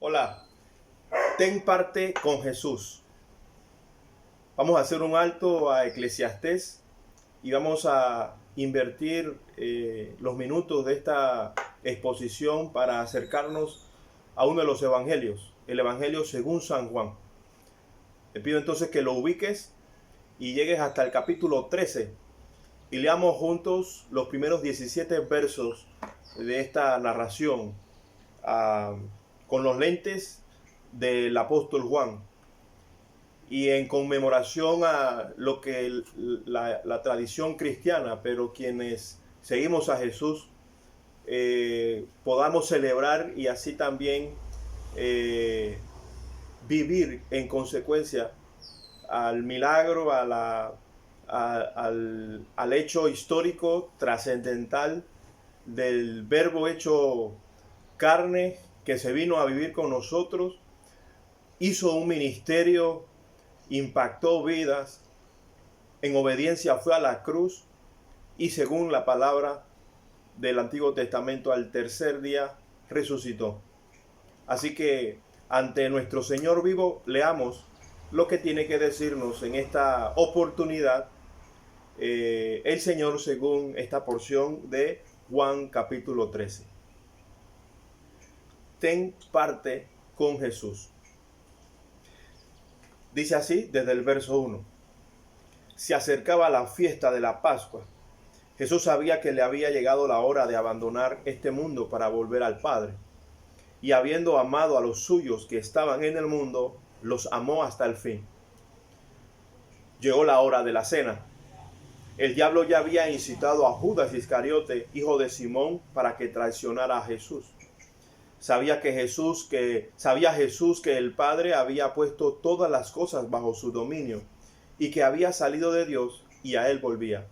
Hola, ten parte con Jesús. Vamos a hacer un alto a Eclesiastés y vamos a invertir los minutos de esta exposición para acercarnos a uno de los evangelios, el Evangelio según San Juan. Te pido entonces que lo ubiques y llegues hasta el capítulo 13 y leamos juntos los primeros 17 versos de esta narración con los lentes del apóstol Juan y en conmemoración a lo que la tradición cristiana, pero quienes seguimos a Jesús podamos celebrar y así también vivir en consecuencia al milagro, al hecho histórico trascendental del Verbo hecho carne que se vino a vivir con nosotros, hizo un ministerio, impactó vidas, en obediencia fue a la cruz y según la palabra del Antiguo Testamento al tercer día resucitó. Así que ante nuestro Señor vivo leamos lo que tiene que decirnos en esta oportunidad el Señor según esta porción de Juan capítulo 13. Ten parte con Jesús. Dice así desde el verso 1. Se acercaba la fiesta de la Pascua. Jesús sabía que le había llegado la hora de abandonar este mundo para volver al Padre. Y habiendo amado a los suyos que estaban en el mundo, los amó hasta el fin. Llegó la hora de la cena. El diablo ya había incitado a Judas Iscariote, hijo de Simón, para que traicionara a Jesús. Sabía Jesús que el Padre había puesto todas las cosas bajo su dominio y que había salido de Dios y a él volvía.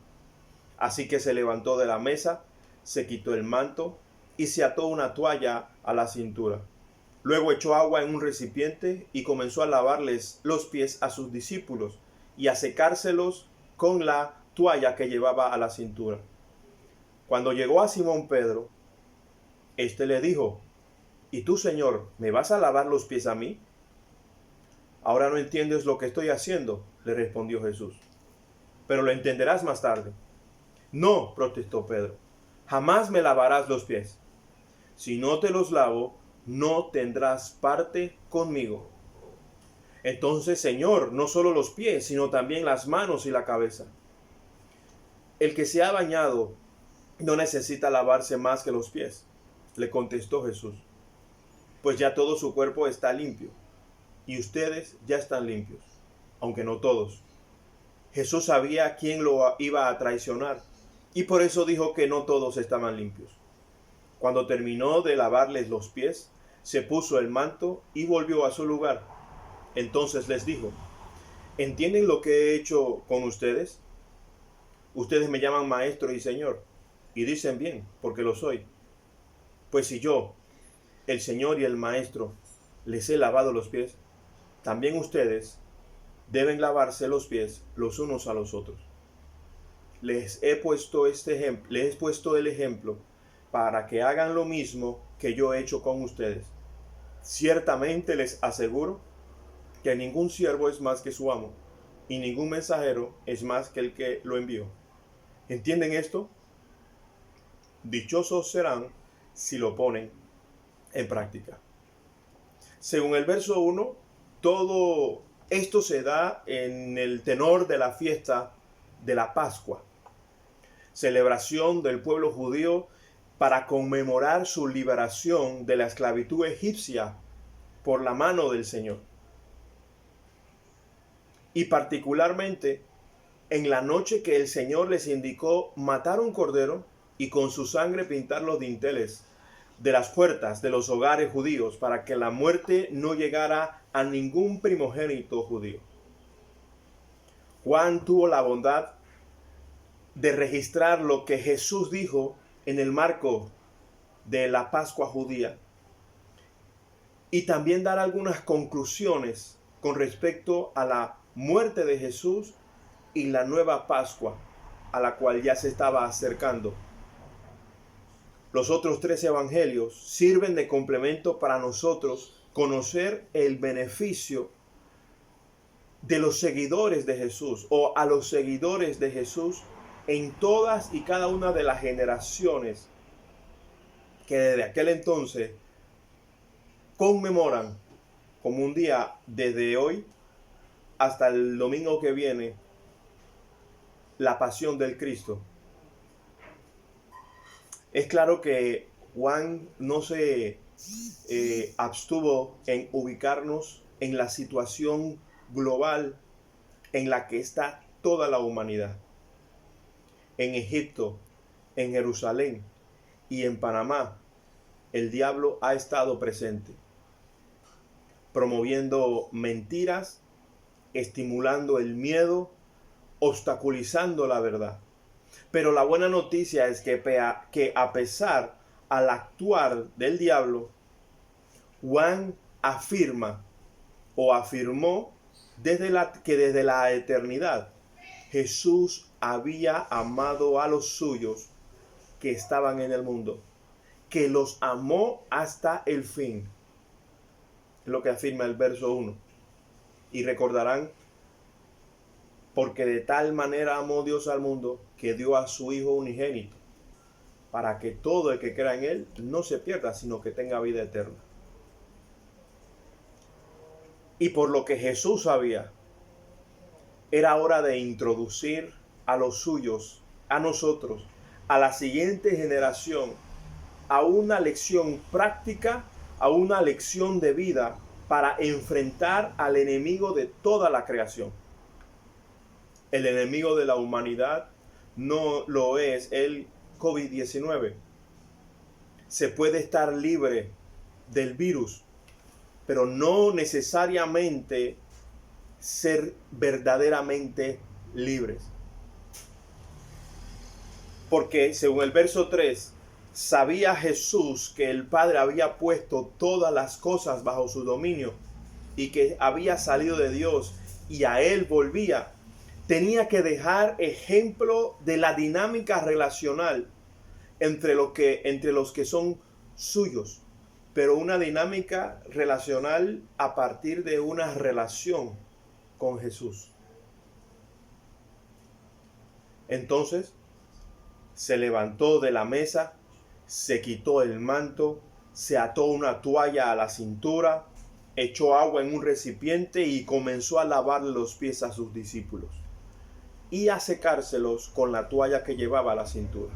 Así que se levantó de la mesa, se quitó el manto y se ató una toalla a la cintura. Luego echó agua en un recipiente y comenzó a lavarles los pies a sus discípulos y a secárselos con la toalla que llevaba a la cintura. Cuando llegó a Simón Pedro, éste le dijo: ¿Y tú, Señor, me vas a lavar los pies a mí? Ahora no entiendes lo que estoy haciendo, le respondió Jesús, pero lo entenderás más tarde. No, protestó Pedro, jamás me lavarás los pies. Si no te los lavo, no tendrás parte conmigo. Entonces, Señor, no solo los pies, sino también las manos y la cabeza. El que se ha bañado no necesita lavarse más que los pies, le contestó Jesús, pues ya todo su cuerpo está limpio, y ustedes ya están limpios, aunque no todos. Jesús sabía quién lo iba a traicionar, y por eso dijo que no todos estaban limpios. Cuando terminó de lavarles los pies, se puso el manto y volvió a su lugar. Entonces les dijo: ¿entienden lo que he hecho con ustedes? Ustedes me llaman maestro y señor, y dicen bien, porque lo soy. Pues si yo, el Señor y el Maestro, les he lavado los pies, también ustedes deben lavarse los pies los unos a los otros. Les he puesto el ejemplo para que hagan lo mismo que yo he hecho con ustedes. Ciertamente les aseguro que ningún siervo es más que su amo, y ningún mensajero es más que el que lo envió. ¿Entienden esto? Dichosos serán si lo ponen en práctica. Según el verso 1, todo esto se da en el tenor de la fiesta de la Pascua, celebración del pueblo judío para conmemorar su liberación de la esclavitud egipcia por la mano del Señor. Y particularmente en la noche que el Señor les indicó matar un cordero y con su sangre pintar los dinteles de las puertas de los hogares judíos para que la muerte no llegara a ningún primogénito judío. Juan tuvo la bondad de registrar lo que Jesús dijo en el marco de la Pascua judía y también dar algunas conclusiones con respecto a la muerte de Jesús y la nueva Pascua a la cual ya se estaba acercando. Los otros 3 evangelios sirven de complemento para nosotros conocer el beneficio de los seguidores de Jesús o a los seguidores de Jesús en todas y cada una de las generaciones que desde aquel entonces conmemoran como un día desde hoy hasta el domingo que viene la pasión del Cristo. Es claro que Juan no se abstuvo en ubicarnos en la situación global en la que está toda la humanidad. En Egipto, en Jerusalén y en Panamá, el diablo ha estado presente, promoviendo mentiras, estimulando el miedo, obstaculizando la verdad. Pero la buena noticia es que a pesar al actuar del diablo, Juan afirma o afirmó desde la eternidad Jesús había amado a los suyos que estaban en el mundo, que los amó hasta el fin. Es lo que afirma el verso 1. Y recordarán, porque de tal manera amó Dios al mundo que dio a su Hijo unigénito, para que todo el que crea en Él no se pierda, sino que tenga vida eterna. Y por lo que Jesús sabía, era hora de introducir a los suyos, a nosotros, a la siguiente generación, a una lección práctica, a una lección de vida para enfrentar al enemigo de toda la creación. El enemigo de la humanidad no lo es el COVID-19. Se puede estar libre del virus, pero no necesariamente ser verdaderamente libres. Porque según el verso 3, sabía Jesús que el Padre había puesto todas las cosas bajo su dominio y que había salido de Dios y a Él volvía. Tenía que dejar ejemplo de la dinámica relacional entre los que son suyos, pero una dinámica relacional a partir de una relación con Jesús. Entonces se levantó de la mesa, se quitó el manto, se ató una toalla a la cintura, echó agua en un recipiente y comenzó a lavarle los pies a sus discípulos y a secárselos con la toalla que llevaba a la cintura.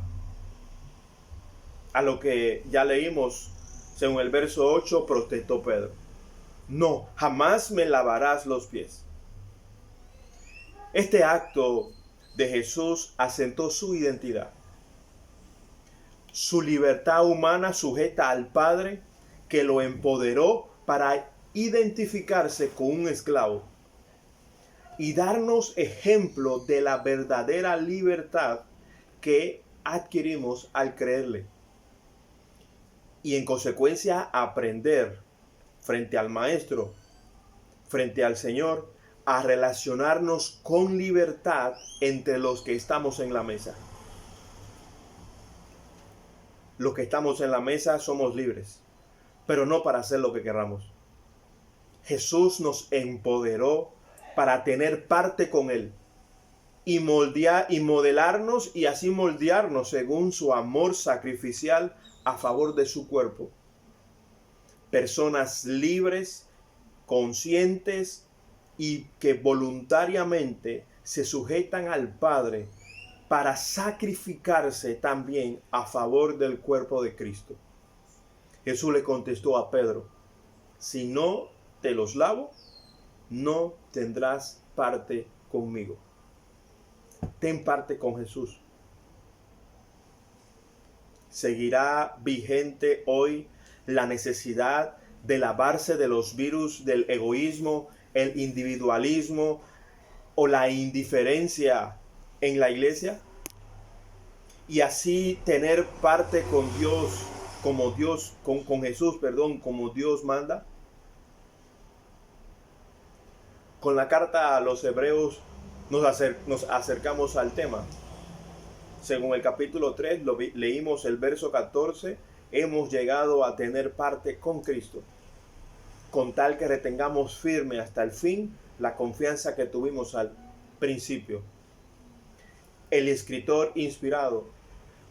A lo que ya leímos, según el verso 8, protestó Pedro: no, jamás me lavarás los pies. Este acto de Jesús asentó su identidad, su libertad humana sujeta al Padre, que lo empoderó para identificarse con un esclavo y darnos ejemplo de la verdadera libertad que adquirimos al creerle. Y en consecuencia aprender frente al Maestro, frente al Señor, a relacionarnos con libertad entre los que estamos en la mesa. Los que estamos en la mesa somos libres, pero no para hacer lo que queramos. Jesús nos empoderó para tener parte con Él y modelarnos y así moldearnos según su amor sacrificial a favor de su cuerpo. Personas libres, conscientes y que voluntariamente se sujetan al Padre para sacrificarse también a favor del cuerpo de Cristo. Jesús le contestó a Pedro: si no te los lavo, no tendrás parte conmigo. Ten parte con Jesús. ¿Seguirá vigente hoy la necesidad de lavarse de los virus del egoísmo, el individualismo o la indiferencia en la iglesia? Y así tener parte con Dios, con Jesús, como Dios manda. Con la carta a los Hebreos nos acercamos al tema. Según el capítulo 3, leímos el verso 14, hemos llegado a tener parte con Cristo. con tal que retengamos firme hasta el fin la confianza que tuvimos al principio. El escritor inspirado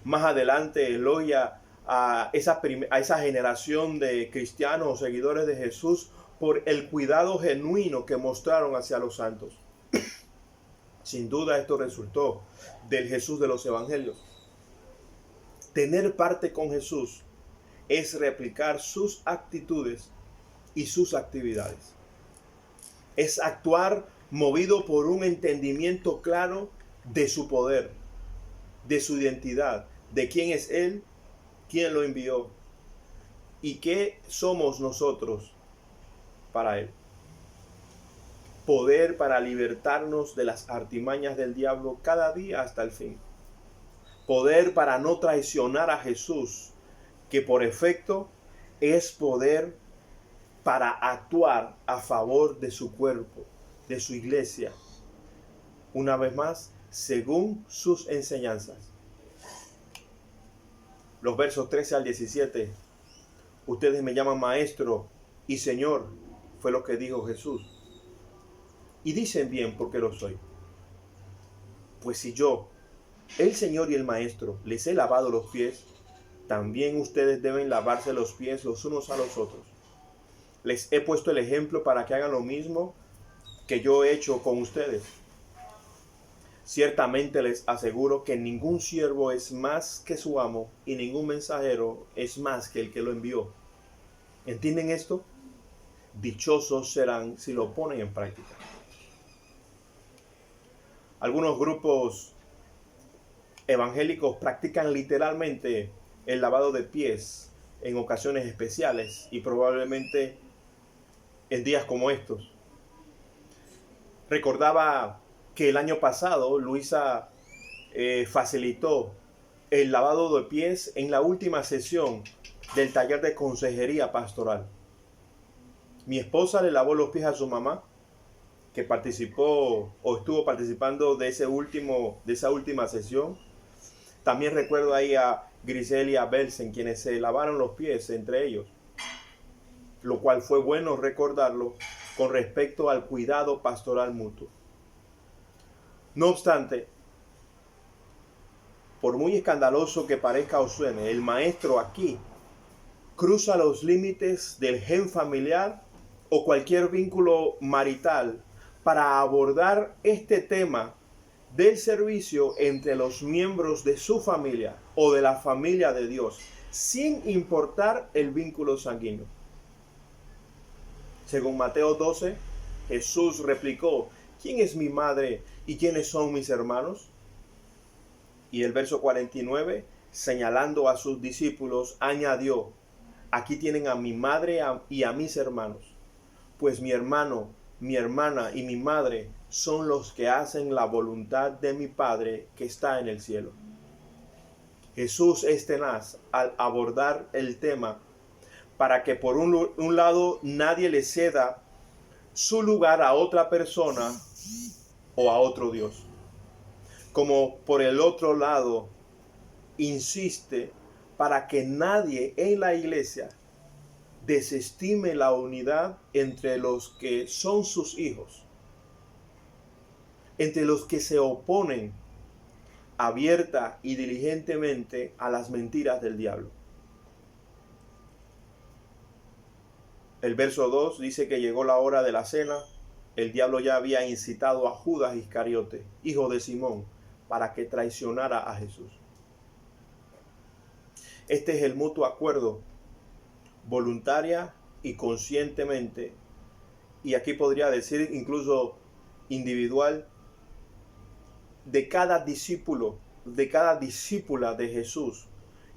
más adelante elogia a esa generación de cristianos o seguidores de Jesús por el cuidado genuino que mostraron hacia los santos. Sin duda esto resultó del Jesús de los evangelios. Tener parte con Jesús es replicar sus actitudes y sus actividades. Es actuar movido por un entendimiento claro de su poder, de su identidad, de quién es Él, quién lo envió y qué somos nosotros para Él. Poder para libertarnos de las artimañas del diablo cada día hasta el fin. Poder para no traicionar a Jesús, que por efecto es poder para actuar a favor de su cuerpo, de su iglesia. Una vez más, según sus enseñanzas. Los versos 13 al 17. Ustedes me llaman maestro y señor, fue lo que dijo Jesús. Y dicen bien porque lo soy. Pues si yo, el Señor y el Maestro, les he lavado los pies, también ustedes deben lavarse los pies los unos a los otros. Les he puesto el ejemplo para que hagan lo mismo que yo he hecho con ustedes. Ciertamente les aseguro que ningún siervo es más que su amo y ningún mensajero es más que el que lo envió. ¿Entienden esto? Dichosos serán si lo ponen en práctica. Algunos grupos evangélicos practican literalmente el lavado de pies en ocasiones especiales y probablemente en días como estos. Recordaba que el año pasado Luisa facilitó el lavado de pies en la última sesión del taller de consejería pastoral. Mi esposa le lavó los pies a su mamá, que participó o estuvo participando de esa última sesión. También recuerdo ahí a Grisel y a Belsen, quienes se lavaron los pies entre ellos, lo cual fue bueno recordarlo con respecto al cuidado pastoral mutuo. No obstante, por muy escandaloso que parezca o suene, el maestro aquí cruza los límites del gen familiar o cualquier vínculo marital para abordar este tema del servicio entre los miembros de su familia o de la familia de Dios, sin importar el vínculo sanguíneo. Según Mateo 12, Jesús replicó: ¿quién es mi madre y quiénes son mis hermanos? Y el verso 49, señalando a sus discípulos, añadió: aquí tienen a mi madre y a mis hermanos, pues mi hermano, mi hermana y mi madre son los que hacen la voluntad de mi Padre que está en el cielo. Jesús es tenaz al abordar el tema para que por un lado nadie le ceda su lugar a otra persona o a otro Dios, como por el otro lado insiste para que nadie en la iglesia desestime la unidad entre los que son sus hijos, entre los que se oponen abierta y diligentemente a las mentiras del diablo. El verso 2 dice que llegó la hora de la cena. El diablo ya había incitado a Judas Iscariote, hijo de Simón, para que traicionara a Jesús. Este es el mutuo acuerdo, voluntaria y conscientemente, y aquí podría decir incluso individual, de cada discípulo, de cada discípula de Jesús,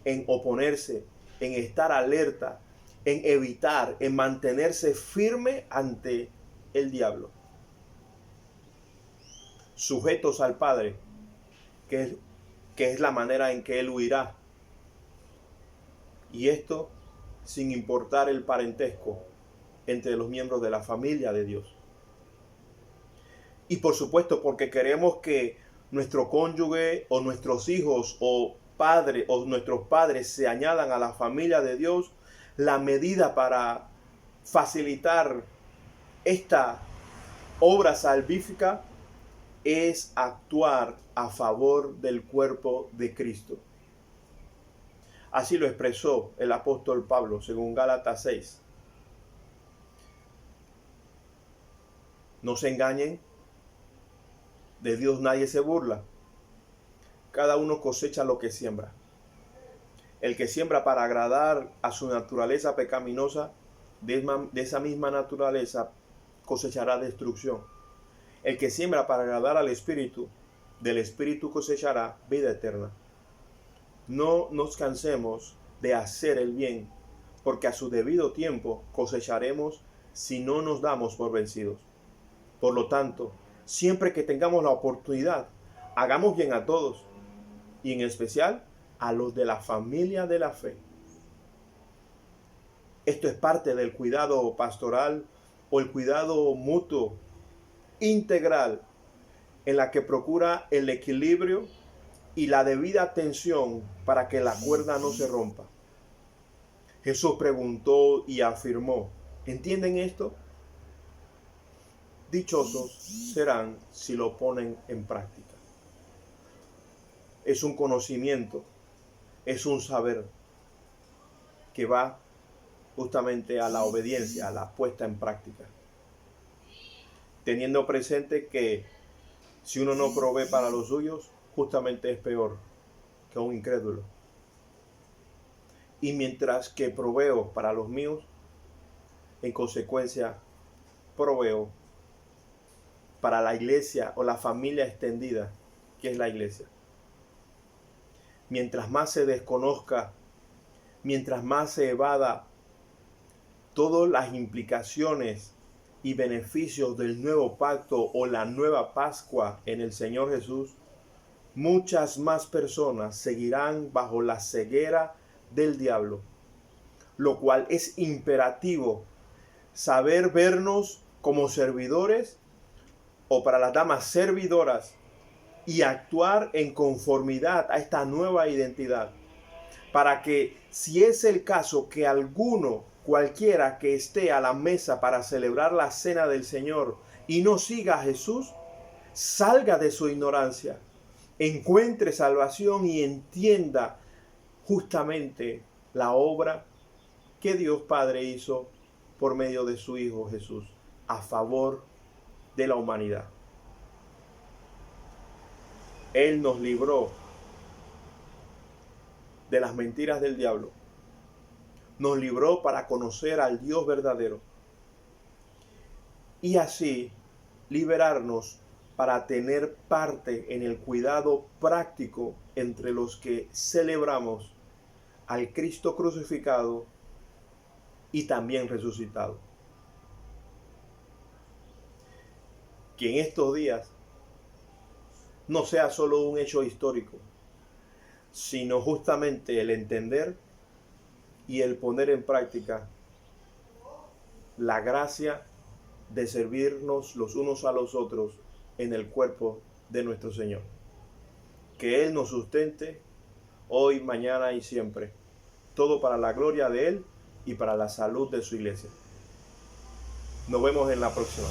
en oponerse, en estar alerta, en evitar, en mantenerse firme ante el diablo, sujetos al Padre, que es la manera en que Él huirá. Y esto sin importar el parentesco entre los miembros de la familia de Dios. Y por supuesto, porque queremos que nuestro cónyuge o nuestros hijos o padre o nuestros padres se añadan a la familia de Dios, la medida para facilitar esta obra salvífica es actuar a favor del cuerpo de Cristo. Así lo expresó el apóstol Pablo, según Gálatas 6. No se engañen, de Dios nadie se burla. Cada uno cosecha lo que siembra. El que siembra para agradar a su naturaleza pecaminosa, de esa misma naturaleza cosechará destrucción. El que siembra para agradar al Espíritu, del Espíritu cosechará vida eterna. No nos cansemos de hacer el bien, porque a su debido tiempo cosecharemos si no nos damos por vencidos. Por lo tanto, siempre que tengamos la oportunidad, hagamos bien a todos, y en especial a los de la familia de la fe. Esto es parte del cuidado pastoral o el cuidado mutuo, integral, en la que procura el equilibrio y la debida atención para que la cuerda no se rompa. Jesús preguntó y afirmó, ¿entienden esto? Dichosos serán si lo ponen en práctica. Es un conocimiento, es un saber que va justamente a la obediencia, a la puesta en práctica. Teniendo presente que si uno no provee para los suyos, justamente es peor que un incrédulo. Y mientras que proveo para los míos, en consecuencia, proveo para la iglesia o la familia extendida, que es la iglesia. Mientras más se desconozca, mientras más se evada todas las implicaciones y beneficios del nuevo pacto o la nueva Pascua en el Señor Jesús, muchas más personas seguirán bajo la ceguera del diablo, lo cual es imperativo saber vernos como servidores o para las damas servidoras y actuar en conformidad a esta nueva identidad, para que si es el caso que alguno, cualquiera que esté a la mesa para celebrar la cena del Señor y no siga a Jesús, salga de su ignorancia, encuentre salvación y entienda justamente la obra que Dios Padre hizo por medio de su Hijo Jesús a favor de la humanidad. Él nos libró de las mentiras del diablo. Nos libró para conocer al Dios verdadero y así liberarnos para tener parte en el cuidado práctico entre los que celebramos al Cristo crucificado y también resucitado. Que en estos días no sea solo un hecho histórico, sino justamente el entender y el poner en práctica la gracia de servirnos los unos a los otros en el cuerpo de nuestro Señor. Que Él nos sustente hoy, mañana y siempre. Todo para la gloria de Él y para la salud de su iglesia. Nos vemos en la próxima.